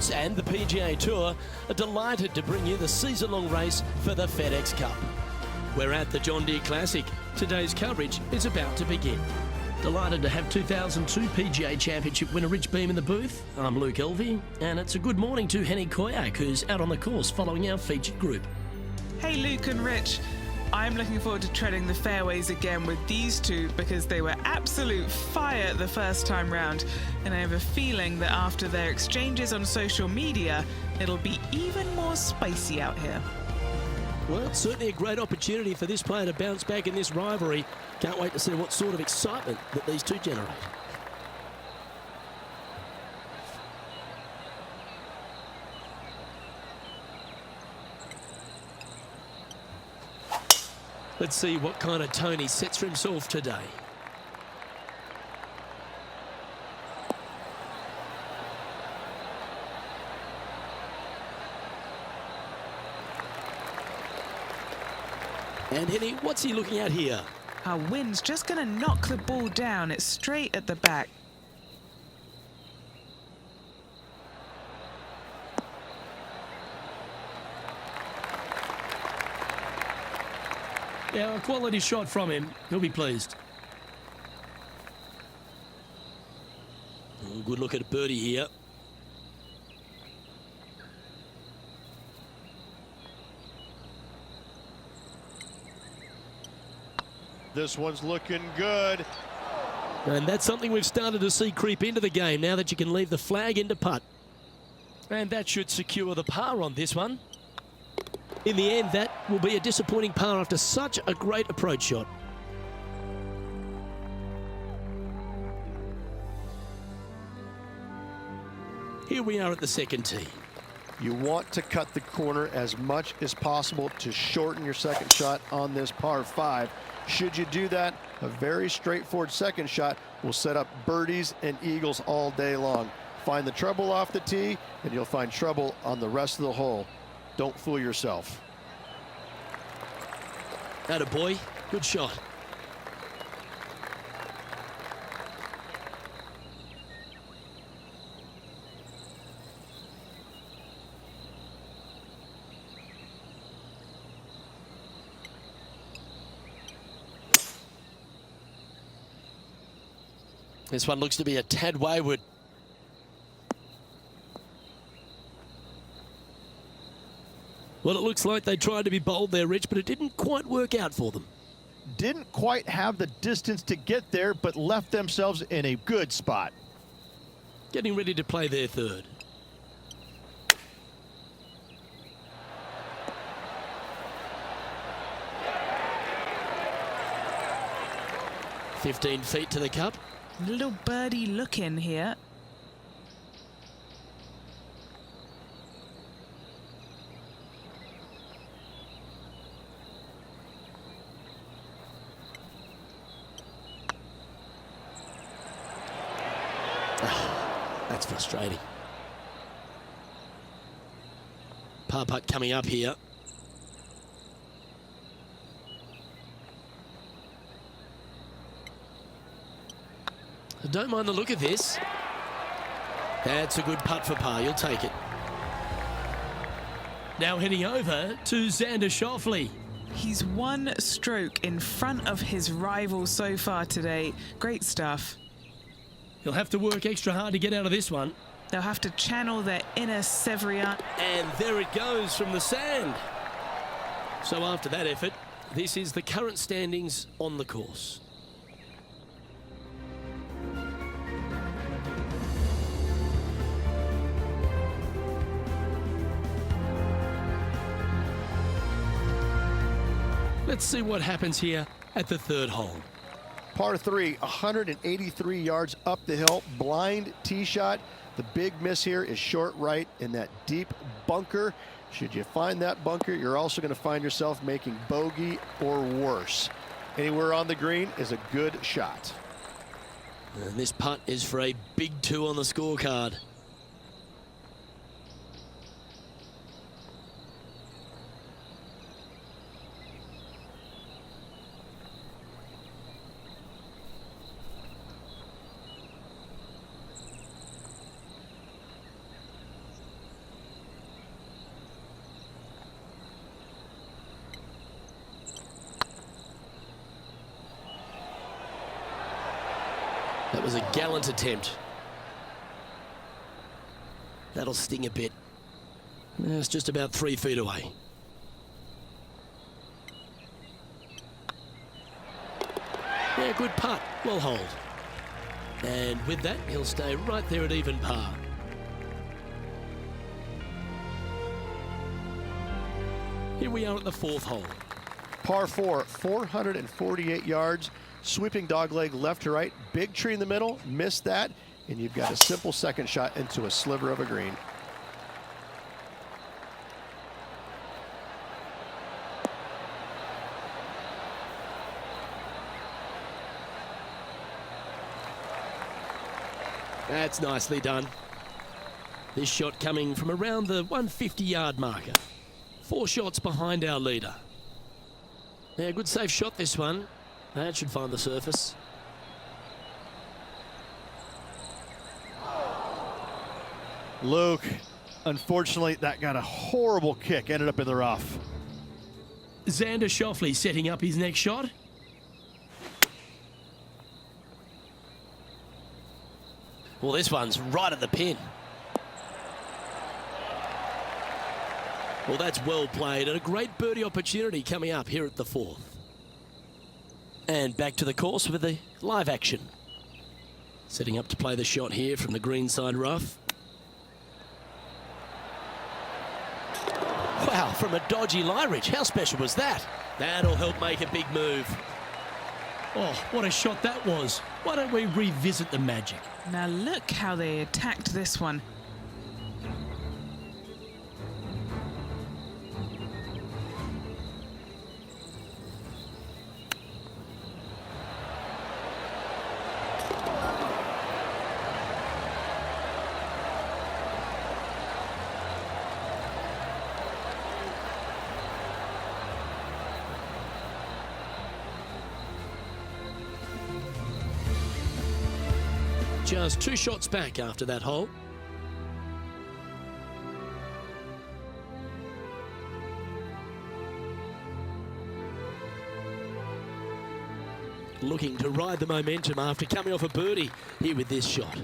Sports and the PGA Tour are delighted to bring you the season-long race for the FedEx Cup. We're at the John Deere Classic. Today's coverage is about to begin. Delighted to have 2002 PGA Championship winner Rich Beem in the booth. I'm Luke Elvey, and it's a good morning to Henny Koyak, who's out on the course following our featured group. Hey Luke and Rich, I'm looking forward to treading the fairways again with these two because they were absolute fire the first time round, and I have a feeling that after their exchanges on social media, it'll be even more spicy out here. Well, it's certainly a great opportunity for this player to bounce back in this rivalry. Can't wait to see what sort of excitement that these two generate. Let's see what kind of tone he sets for himself today. And Henny, what's he looking at here? Our wind's just going to knock the ball down. It's straight at the back. Yeah, a quality shot from him. He'll be pleased. Oh, good look at a birdie here. This one's looking good. And that's something we've started to see creep into the game now that you can leave the flag into putt. And that should secure the par on this one. In the end, that will be a disappointing par after such a great approach shot. Here we are at the second tee. You want to cut the corner as much as possible to shorten your second shot on this par 5. Should you do that, a very straightforward second shot will set up birdies and eagles all day long. Find the trouble off the tee, and you'll find trouble on the rest of the hole. Don't fool yourself. Atta boy, good shot. This one looks to be a tad wayward. Well, it looks like they tried to be bold there, Rich, but it didn't quite work out for them. Didn't quite have the distance to get there, but left themselves in a good spot. Getting ready to play their third. "15 feet to the cup." Little birdie look in here. That's frustrating. Par putt coming up here. I don't mind the look of this. That's a good putt for par. You'll take it. Now heading over to Xander Schauffele. He's one stroke in front of his rival so far today. Great stuff. He'll have to work extra hard to get out of this one. They'll have to channel their inner Severien. And there it goes from the sand. So after that effort, this is the current standings on the course. Let's see what happens here at the third hole. Par 3, 183 yards up the hill, blind tee shot. The big miss here is short right in that deep bunker. Should you find that bunker, you're also going to find yourself making bogey or worse. Anywhere on the green is a good shot. And this putt is for a big 2 on the scorecard. was a gallant attempt. That'll sting a bit. It's just about 3 feet away. Yeah, good putt. Well hold. And with that, he'll stay right there at even par. Here we are at the 4th hole. Par 4, 448 yards. Sweeping dogleg left to right. Big tree in the middle. Missed that. And you've got a simple second shot into a sliver of a green. That's nicely done. This shot coming from around the 150-yard marker. 4 shots behind our leader. Yeah, good safe shot this one. That should find the surface. Luke, unfortunately, that got a horrible kick. Ended up in the rough. Xander Schauffele setting up his next shot. Well, this one's right at the pin. Well, that's well played and a great birdie opportunity coming up here at the 4th. And back to the course with the live action. Setting up to play the shot here from the greenside rough. Wow, from a dodgy lie ridge. How special was that? That'll help make a big move. Oh, what a shot that was. Why don't we revisit the magic? Now look how they attacked this one. Just 2 shots back after that hole. Looking to ride the momentum after coming off a birdie here with this shot.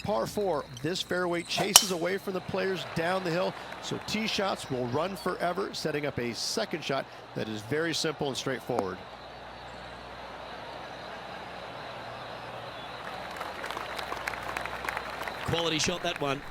Par 4, this fairway chases away from the players down the hill, so tee shots will run forever, setting up a second shot that is very simple and straightforward. Quality shot, that one.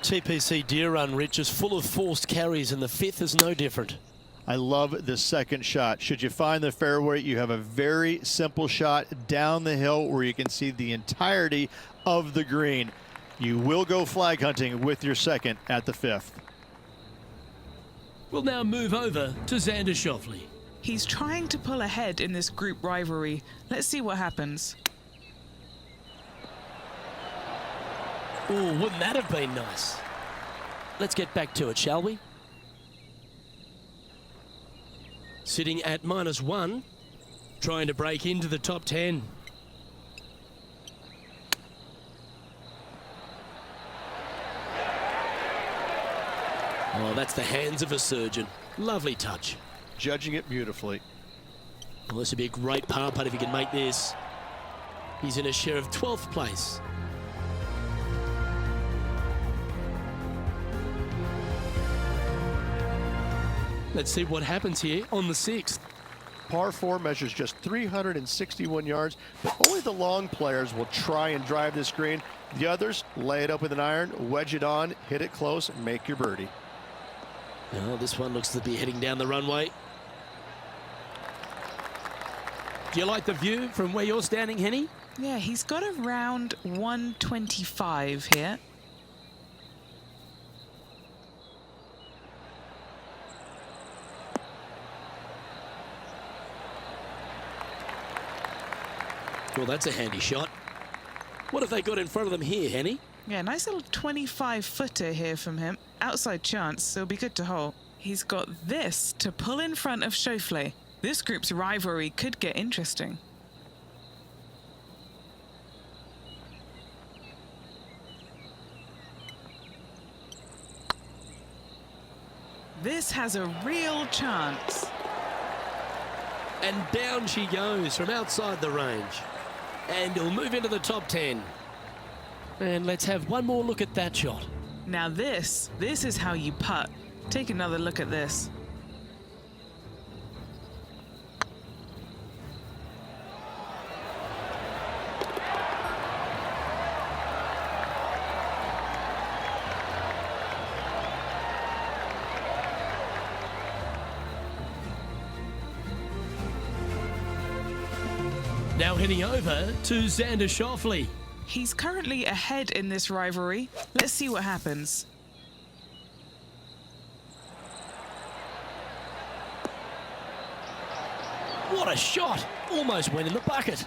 TPC Deere run, Rich, is full of forced carries, and the 5th is no different. I love the second shot. Should you find the fairway, you have a very simple shot down the hill where you can see the entirety of the green. You will go flag hunting with your second at the 5th. We'll now move over to Xander Schauffele. He's trying to pull ahead in this group rivalry. Let's see what happens. Oh, wouldn't that have been nice? Let's get back to it, shall we? Sitting at -1, trying to break into the top 10. Oh, that's the hands of a surgeon. Lovely touch. Judging it beautifully. Well, this would be a great par putt if he can make this. He's in a share of 12th place. Let's see what happens here on the 6th. Par 4 measures just 361 yards, but only the long players will try and drive this green. The others lay it up with an iron, wedge it on, hit it close, and make your birdie. Well, this one looks to be heading down the runway. Do you like the view from where you're standing, Henny? Yeah, he's got around 125 here. Well, that's a handy shot. What have they got in front of them here, Henny? Yeah, nice little 25-footer here from him. Outside chance, so it'll be good to hole. He's got this to pull in front of Schauffele. This group's rivalry could get interesting. This has a real chance. And down she goes from outside the range. And he'll move into the top 10. And let's have one more look at that shot. Now this is how you putt. Take another look at this. Now heading over to Xander Schauffele. He's currently ahead in this rivalry. Let's see what happens. What a shot! Almost went in the bucket.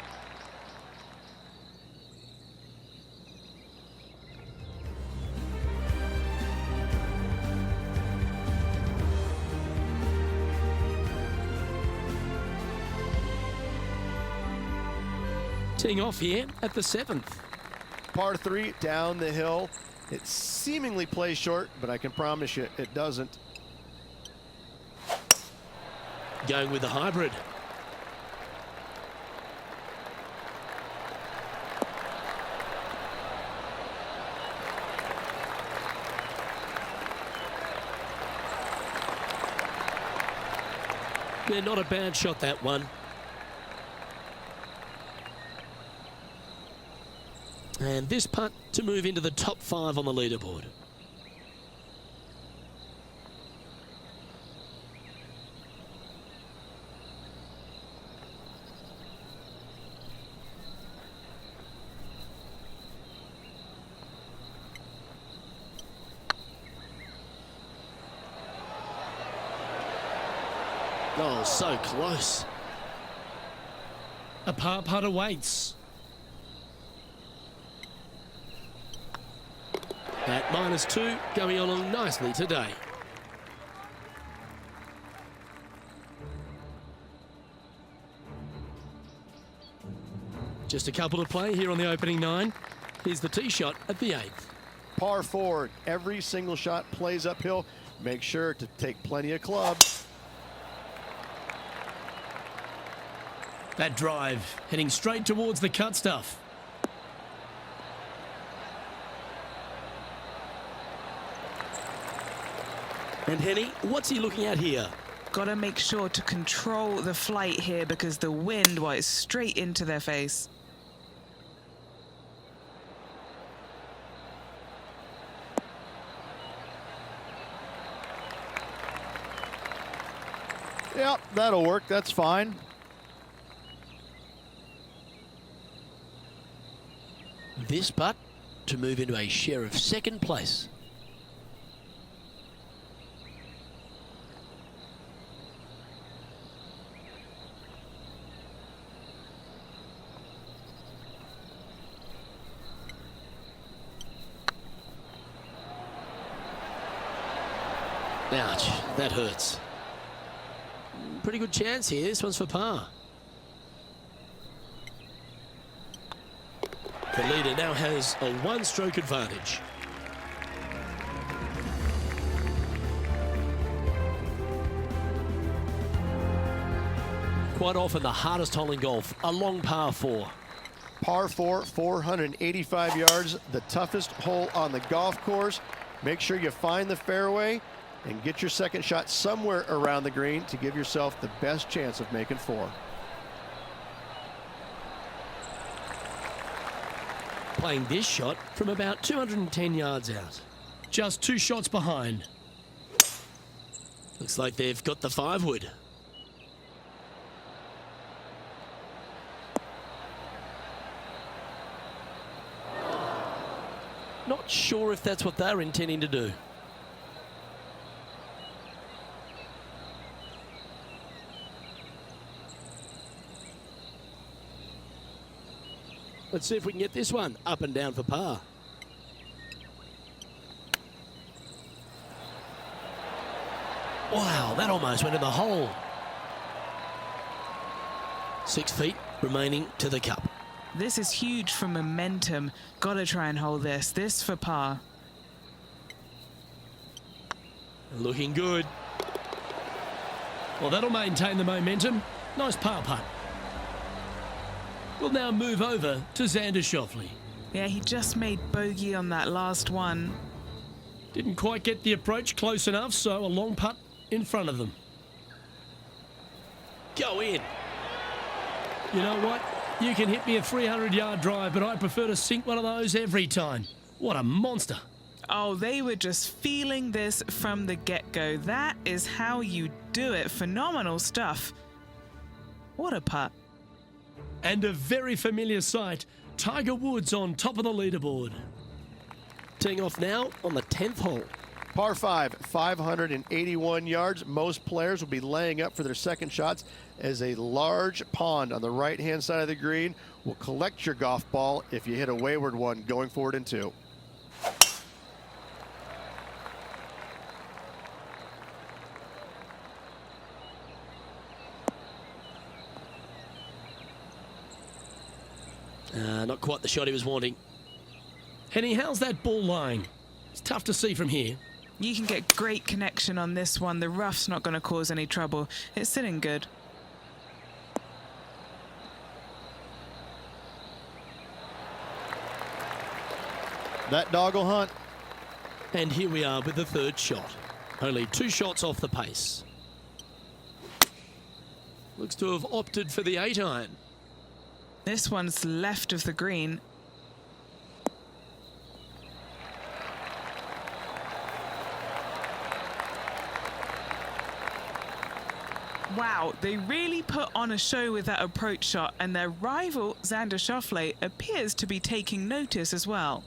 Teeing off here at the 7th. Par 3 down the hill. It seemingly plays short, but I can promise you it doesn't. Going with the hybrid. Yeah, not a bad shot, that one. And this putt to move into the top 5 on the leaderboard. Oh, so close. A par putt awaits. At -2, going on nicely today. Just a couple to play here on the opening 9. Here's the tee shot at the 8th. Par 4, every single shot plays uphill. Make sure to take plenty of clubs. That drive heading straight towards the cut stuff. And Henny, what's he looking at here? Gotta make sure to control the flight here because the wind, well, is straight into their face. Yep, that'll work. That's fine. This putt to move into a share of 2nd place. Ouch, that hurts. Pretty good chance here. This one's for par. The leader now has a 1-stroke advantage. Quite often the hardest hole in golf, a long par 4. Par 4, 485 yards, the toughest hole on the golf course. Make sure you find the fairway and get your second shot somewhere around the green to give yourself the best chance of making 4. Playing this shot from about 210 yards out. Just 2 shots behind. Looks like they've got the 5-wood. Not sure if that's what they're intending to do. Let's see if we can get this one up and down for par. Wow, that almost went in the hole. 6 feet remaining to the cup. This is huge for momentum. Gotta try and hold this. This for par. Looking good. Well, that'll maintain the momentum. Nice par putt. We'll now move over to Xander Schauffele. Yeah, he just made bogey on that last one. Didn't quite get the approach close enough, so a long putt in front of them. Go in. You know what? You can hit me a 300-yard drive, but I prefer to sink one of those every time. What a monster. Oh, they were just feeling this from the get-go. That is how you do it. Phenomenal stuff. What a putt. And a very familiar sight, Tiger Woods on top of the leaderboard. Teeing off now on the 10th hole. Par 5, 581 yards. Most players will be laying up for their second shots as a large pond on the right-hand side of the green will collect your golf ball if you hit a wayward one going forward in 2. Not quite the shot he was wanting. Henny, how's that ball lying? It's tough to see from here. You can get great connection on this one. The rough's not going to cause any trouble. It's sitting good. That dog will hunt. And here we are with the third shot. Only 2 shots off the pace. Looks to have opted for the 8-iron. This one's left of the green. Wow, they really put on a show with that approach shot, and their rival, Xander Schauffele, appears to be taking notice as well.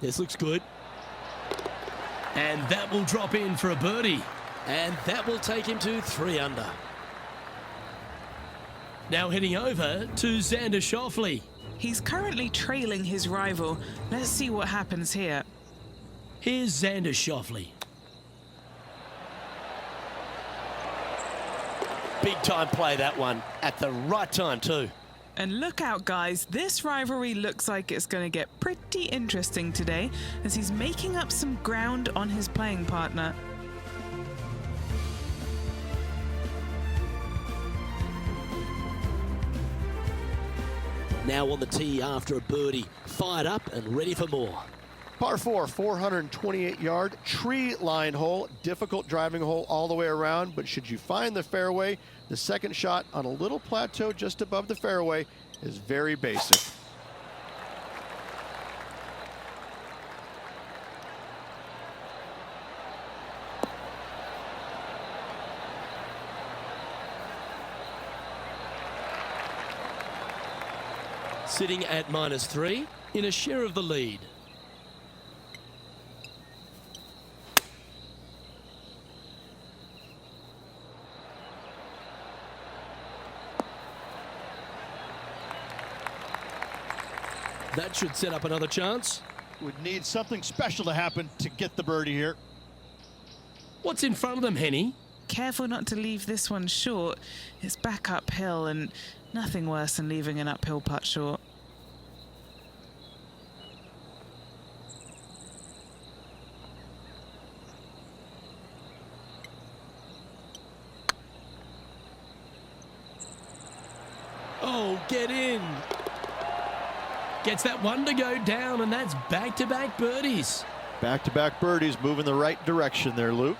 This looks good. And that will drop in for a birdie. And that will take him to 3 under. Now heading over to Xander Schauffele. He's currently trailing his rival. Let's see what happens here. Here's Xander Schauffele. Big time play, that one. At the right time too. And look out, guys. This rivalry looks like it's going to get pretty interesting today as he's making up some ground on his playing partner. Now on the tee after a birdie. Fired up and ready for more. Par 4, 428-yard tree line hole. Difficult driving hole all the way around, but should you find the fairway, the second shot on a little plateau just above the fairway is very basic. Sitting at -3 in a share of the lead. That should set up another chance. Would need something special to happen to get the birdie here. What's in front of them, Henny? Careful not to leave this one short. It's back uphill, and nothing worse than leaving an uphill putt short. Oh, get in. Gets that one to go down, and that's back-to-back birdies. Back-to-back birdies, moving the right direction there, Luke.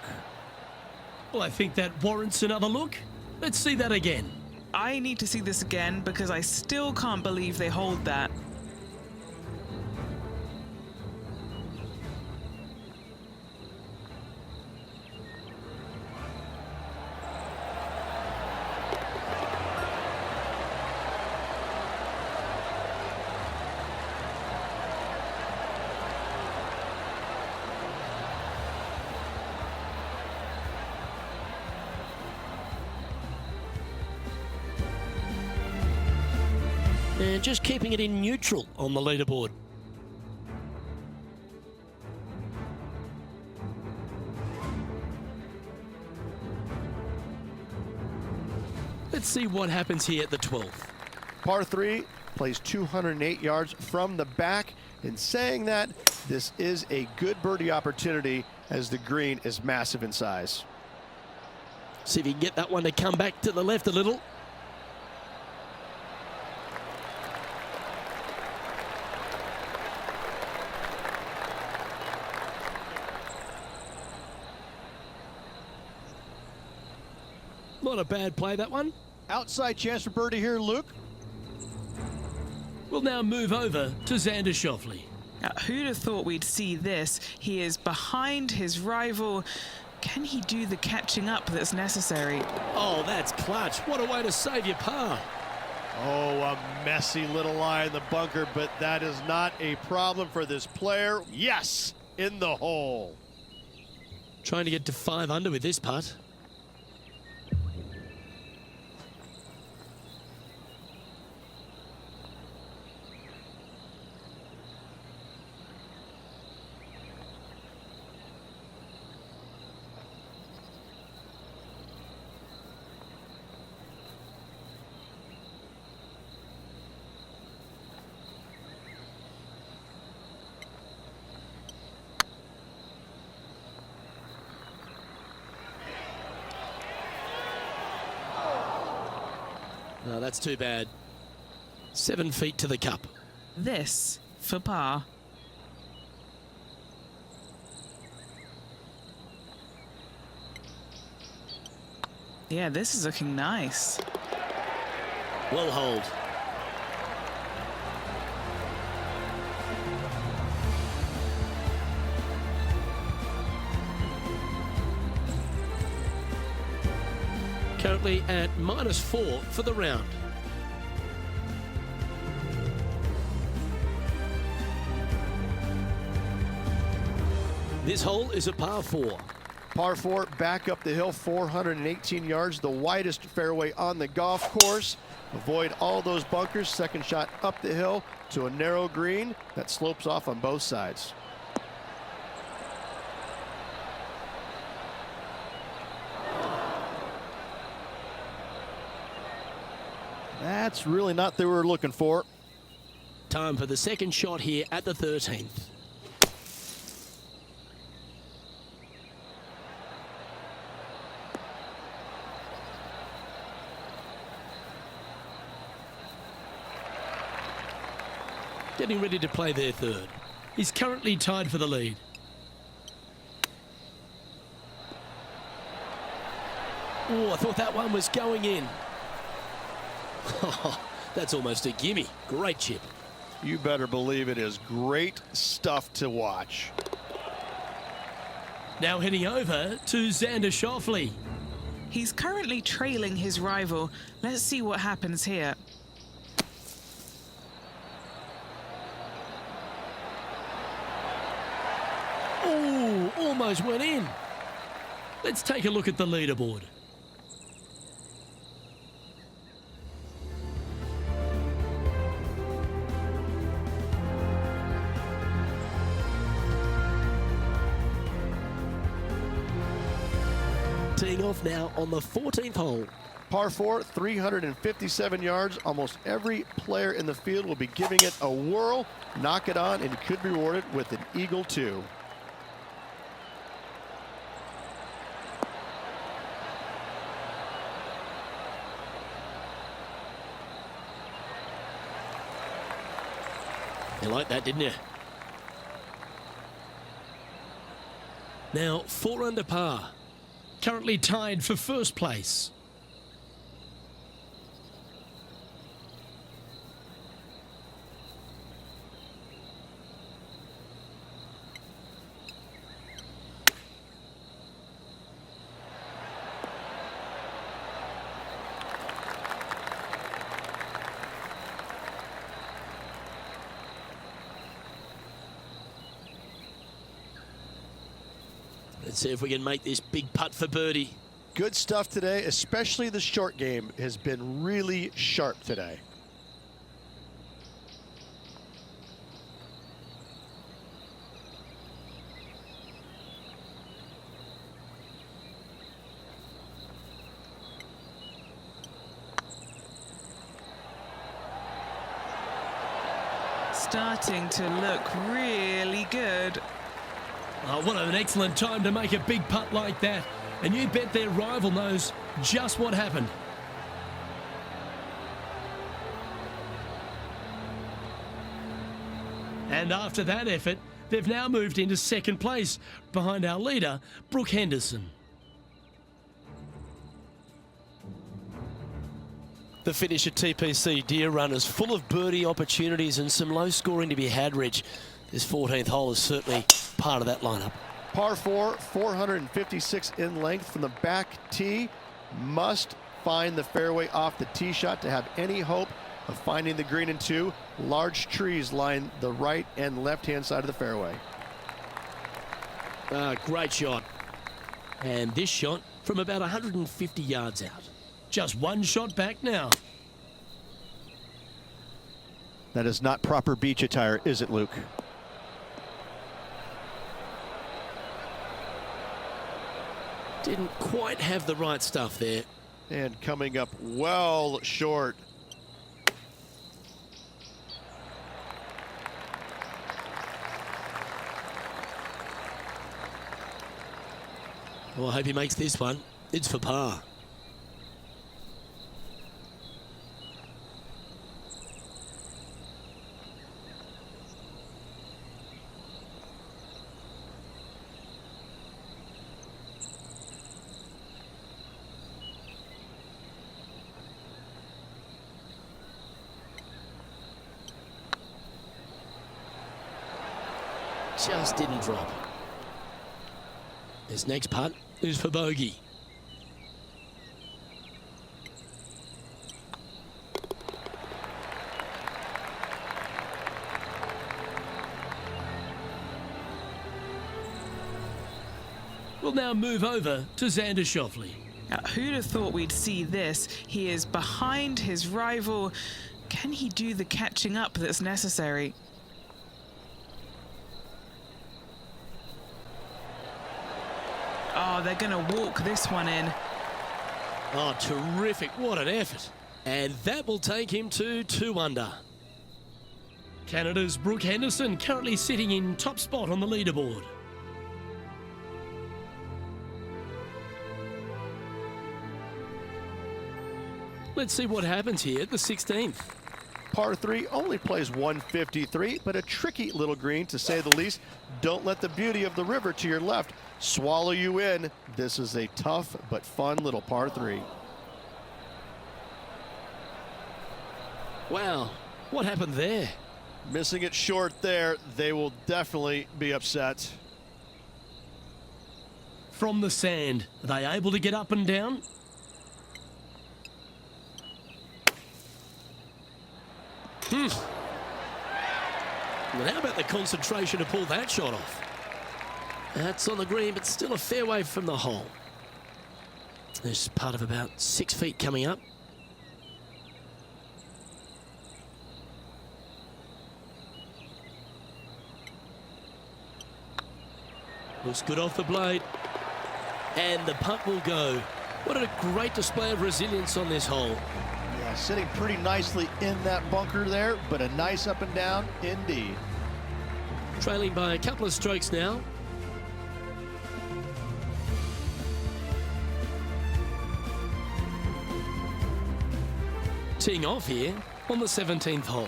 Well, I think that warrants another look. Let's see that again. I need to see this again because I still can't believe they hold that. And just keeping it in neutral on the leaderboard. Let's see what happens here at the 12th. Par 3 plays 208 yards from the back. In saying that, this is a good birdie opportunity as the green is massive in size. See if he can get that one to come back to the left a little. Not a bad play, that one. Outside chance for birdie here, Luke. We'll now move over to Xander Schauffele. Now, who'd have thought we'd see this? He is behind his rival. Can he do the catching up that's necessary? Oh, that's clutch. What a way to save your par. Oh, a messy little lie in the bunker, but that is not a problem for this player. Yes, in the hole. Trying to get to 5 under with this putt. No, that's too bad. 7 feet to the cup. This for par. Yeah, this is looking nice. Well hold. Currently at -4 for the round. This hole is a par 4. Par 4, back up the hill, 418 yards, the widest fairway on the golf course. Avoid all those bunkers. Second shot up the hill to a narrow green that slopes off on both sides. That's really not what we were looking for. Time for the second shot here at the 13th. Getting ready to play their third. He's currently tied for the lead. Oh, I thought that one was going in. That's almost a gimme. Great chip. You better believe it is great stuff to watch. Now heading over to Xander Schauffele. He's currently trailing his rival. Let's see what happens here. Oh, almost went in. Let's take a look at the leaderboard. Teeing off now on the 14th hole. Par 4, 357 yards. Almost every player in the field will be giving it a whirl. Knock it on, and you could be rewarded with an eagle too. You like that, didn't you? Now 4 under par. Currently tied for first place. Let's see if we can make this big putt for birdie. Good stuff today, especially the short game has been really sharp today. Starting to look really good. Oh, what an excellent time to make a big putt like that. And you bet their rival knows just what happened. And after that effort, they've now moved into second place behind our leader, Brooke Henderson. The finish at TPC Deere Run is full of birdie opportunities and some low scoring to be had, Rich. This 14th hole is certainly part of that lineup. Par 4, 456 in length from the back tee. Must find the fairway off the tee shot to have any hope of finding the green in 2. Large trees line the right and left-hand side of the fairway. Great shot. And this shot from about 150 yards out. Just one shot back now. That is not proper beach attire, is it, Luke? Didn't quite have the right stuff there. And coming up well short. Well, I hope he makes this one. It's for par. Just didn't drop. This next putt is for bogey. We'll now move over to Xander Schauffele. Now, who'd have thought we'd see this? He is behind his rival. Can he do the catching up that's necessary? Oh, they're going to walk this one in. Oh, terrific. What an effort. And that will take him to 2 under. Canada's Brooke Henderson currently sitting in top spot on the leaderboard. Let's see what happens here at the 16th. Par 3 only plays 153, but a tricky little green to say the least. Don't let the beauty of the river to your left swallow you in. This is a tough but fun little par 3. Wow, what happened there? Missing it short there. They will definitely be upset. From the sand, are they able to get up and down? Well, how about the concentration to pull that shot off? That's on the green, but still a fair way from the hole. There's part of about 6 feet coming up. Looks good off the blade. And the putt will go. What a great display of resilience on this hole. Yeah, sitting pretty nicely in that bunker there, but a nice up and down indeed. Trailing by a couple of strokes now. Teeing off here on the 17th hole.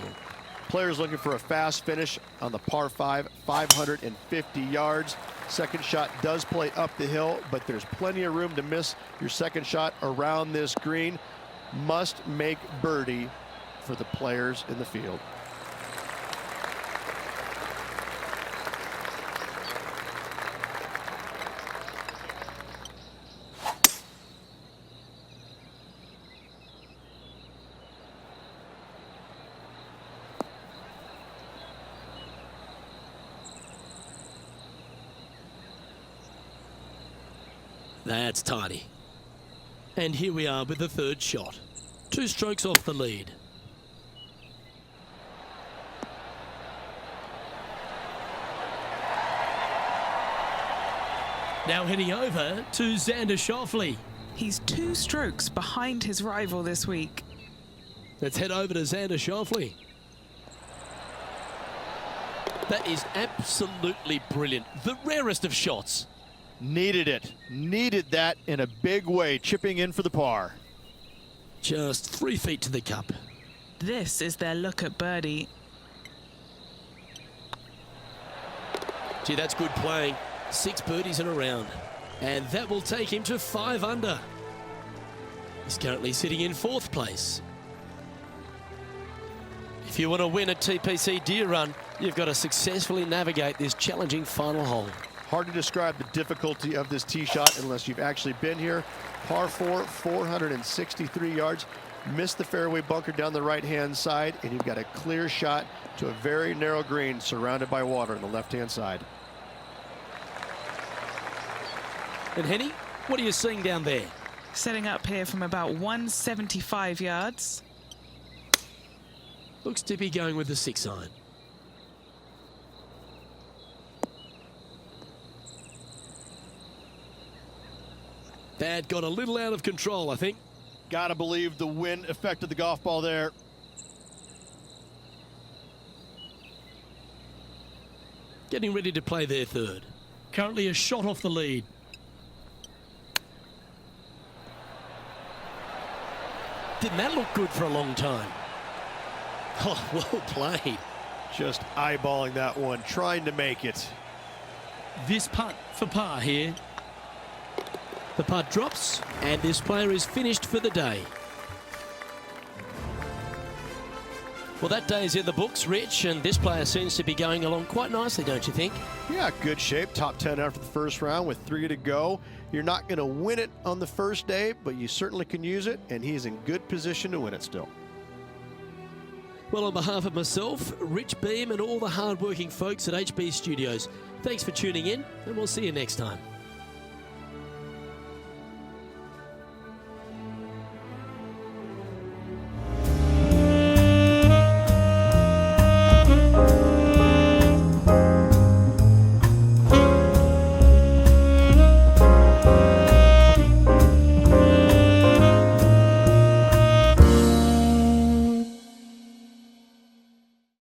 Players looking for a fast finish on the par 5, 550 yards. Second shot does play up the hill, but there's plenty of room to miss your second shot around this green. Must make birdie for the players in the field. That's tidy. And here we are with the third shot. 2 strokes off the lead. Now heading over to Xander Schauffele. He's 2 strokes behind his rival this week. Let's head over to Xander Schauffele. That is absolutely brilliant. The rarest of shots. Needed it. Needed that in a big way, chipping in for the par. Just 3 feet to the cup. This is their look at birdie. Gee, that's good playing. 6 birdies in a round. And that will take him to 5 under. He's currently sitting in 4th place. If you want to win a TPC Deere run, you've got to successfully navigate this challenging final hole. Hard to describe the difficulty of this tee shot unless you've actually been here. Par 4, 463 yards. Missed the fairway bunker down the right-hand side, and you've got a clear shot to a very narrow green surrounded by water on the left-hand side. And Henny, what are you seeing down there? Setting up here from about 175 yards. Looks to be going with the 6-iron. That got a little out of control, I think. Gotta believe the wind affected the golf ball there. Getting ready to play their third. Currently a shot off the lead. Didn't that look good for a long time? Oh, well played. Just eyeballing that one, trying to make it. This putt for par here. The putt drops, and this player is finished for the day. Well, that day is in the books, Rich, and this player seems to be going along quite nicely, don't you think? Yeah, good shape. Top 10 after the first round with 3 to go. You're not going to win it on the first day, but you certainly can use it, and he's in good position to win it still. Well, on behalf of myself, Rich Beam, and all the hard-working folks at HB Studios, thanks for tuning in, and we'll see you next time.